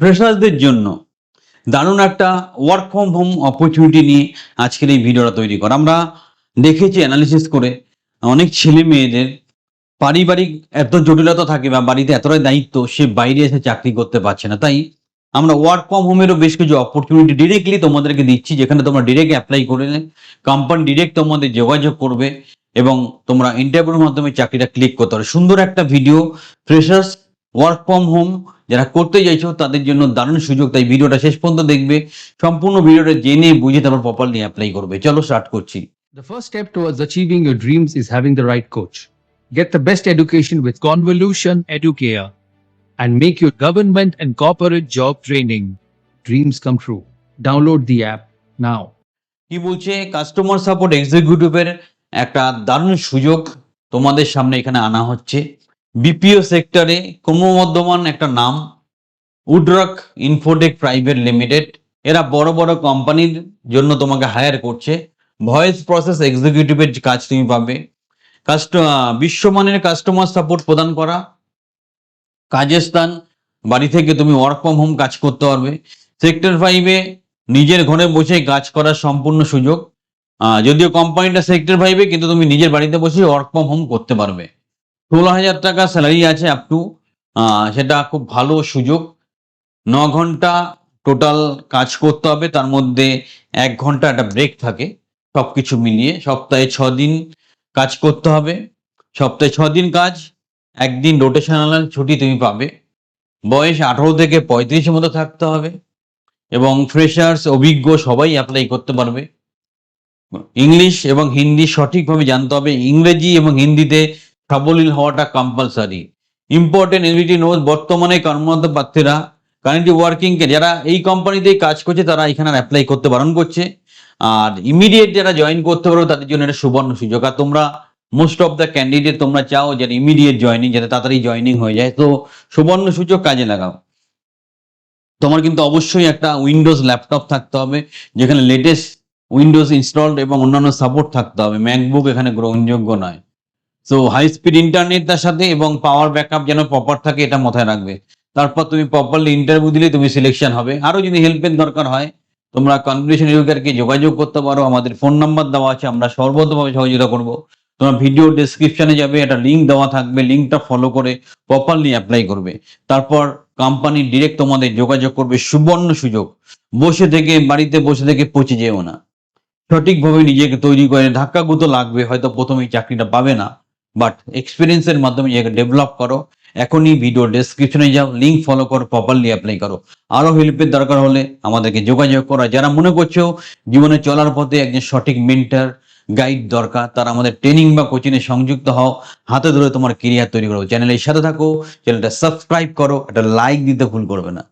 ফ্রেশারদের জন্য দারুণ একটা ওয়ার্ক ফ্রম হোম অপরচুনিটি নিয়ে আজকের এই ভিডিওটা তৈরি করা। আমরা দেখেছি অ্যানালিসিস করে অনেক ছেলে মেয়েদের পারিবারিক এত জটিলতা থাকে বা বাড়িতে এতটাই দায়িত্ব, সে বাইরে এসে চাকরি করতে পারছে না। তাই আমরা ওয়ার্ক ফ্রম হোমেরও বেশ কিছু অপরচুনিটি ডিরেক্টলি তোমাদেরকে দিচ্ছি, যেখানে তোমরা ডিরেক্ট অ্যাপ্লাই করে কোম্পানি ডিরেক্ট তোমাদের যোগাযোগ করবে এবং তোমরা ইন্টারভিউর মাধ্যমে চাকরিটা ক্লিক করতে পারো। সুন্দর একটা video, freshers work from home যারা করতে চাইছো তাদের জন্য দারুণ সুযোগ। তাই ভিডিওটা শেষ পর্যন্ত দেখবে, সম্পূর্ণ ভিডিওটা জেনে বুঝে তারপর প্রপারলি অ্যাপ্লাই করবে। চলো স্টার্ট করছি। The first step towards achieving your dreams is having the right coach. Get the best education with Convolution Educare and make your government and corporate job training dreams come true. Download the app now. কি বলছে, customer support এক্সিকিউটিভের একটা দারুণ সুযোগ তোমাদের সামনে এখানে আনা হচ্ছে। বিপিও সেক্টরে ক্রমবর্ধমান একটা নাম, উডরক ইনফোটেক প্রাইভেট লিমিটেড। এরা বড় বড় কোম্পানির জন্য তোমাকে হায়ার করছে। ভয়েস প্রসেস এক্সিকিউটিভের কাজ তুমি পাবে। বিশ্বমানের কাস্টমার সাপোর্ট প্রদান করা, কাজের স্থান, বাড়ি থেকে তুমি ওয়ার্ক ফ্রম হোম কাজ করতে পারবে। সেক্টর 5-এ নিজের ঘরে বসে কাজ করার সম্পূর্ণ সুযোগ। যদিও কোম্পানিটা সেক্টর 5-এ, কিন্তু তুমি নিজের বাড়িতে বসে ওয়ার্ক ফ্রম হোম করতে পারবে। 16,000 টাকা স্যালারি আছে আপ টু, সেটা খুব ভালো সুযোগ। 9 ঘন্টা টোটাল কাজ করতে হবে, তার মধ্যে 1 ঘন্টা একটা ব্রেক থাকে। সবকিছু মিলিয়ে সপ্তাহে 6 দিন কাজ করতে হবে। সপ্তাহে 6 দিন কাজ, 1 দিন রোটেশনাল ছুটি তুমি পাবে। বয়স 18 থেকে 35 মতো থাকতে হবে এবং ফ্রেশার্স অভিজ্ঞ সবাই অ্যাপ্লাই করতে পারবে। ইংলিশ এবং হিন্দি সঠিকভাবে জানতে হবে। ইংরেজি এবং হিন্দিতে সাবলীল হওয়াটা কম্পালসারি। ইম্পর্টেন্ট এবিলিটি নোট, বর্তমানে কর্মরত প্রার্থীরা কারেন্টলি ওয়ার্কিংকে যারা এই কোম্পানিতেই কাজ করছে তারা এখানে অ্যাপ্লাই করতে বারণ করছে। আর ইমিডিয়েট যারা জয়েন করতে পারো তাদের জন্য এটা সুবর্ণ সুযোগ। আর তোমরা মোস্ট অফ দ্য ক্যান্ডিডেট তোমরা চাও যারা ইমিডিয়েট জয়েনিং, যাতে তাড়াতাড়ি জয়েনিং হয়ে যায়, তো সুবর্ণ সুযোগ কাজে লাগাও। তোমার কিন্তু অবশ্যই একটা উইন্ডোজ ল্যাপটপ থাকতে হবে, যেখানে লেটেস্ট উইন্ডোজ ইনস্টলড এবং অন্যান্য সাপোর্ট থাকতে হবে। ম্যাকবুক এখানে গ্রহণযোগ্য নয়। সো হাই স্পিড ইন্টারনেট তার সাথে এবং পাওয়ার ব্যাকআপ যেন প্রপার থাকে, এটা মাথায় রাখবে। তারপর তুমি প্রপারলি ইন্টারভিউ দিলে তুমি সিলেকশন হবে। আরো যদি হেল্পের দরকার হয় তোমরা কনভলিউশন এডুকেটরকে যোগাযোগ করতে পারো। আমাদের ফোন নাম্বার দেওয়া আছে, আমরা সর্বতভাবে সহযোগিতা করব। তোমরা ভিডিও ডেসক্রিপশনে যাবে, একটা লিঙ্ক দেওয়া থাকবে, লিঙ্কটা ফলো করে প্রপারলি অ্যাপ্লাই করবে। তারপর কোম্পানি ডিরেক্ট তোমাদের যোগাযোগ করবে। সুবর্ণ সুযোগ, বসে থেকে বাড়িতে বসে থেকে পচে যেও না। সঠিকভাবে নিজেকে তৈরি করে, ধাক্কাগুতো লাগবে, হয়তো প্রথমেই চাকরিটা পাবে না, বাট এক্সপিরিয়েন্সের মাধ্যমে নিজেকে ডেভেলপ করো। এখনই ভিডিও ডেসক্রিপশনে যাও, লিঙ্ক ফলো করো, প্রপারলি অ্যাপ্লাই করো। আরো হেল্পের দরকার হলে আমাদেরকে যোগাযোগ করো। যারা মনে করছো জীবনে চলার পথে একজন সঠিক মেন্টর গাইড দরকার, তারা আমাদের ট্রেনিং বা কোচিংয়ে সংযুক্ত হও। হাতে ধরে তোমার কেরিয়ার তৈরি করো। চ্যানেলের সাথে থাকো, চ্যানেলটা সাবস্ক্রাইব করো, একটা লাইক দিতে ভুল করবে না।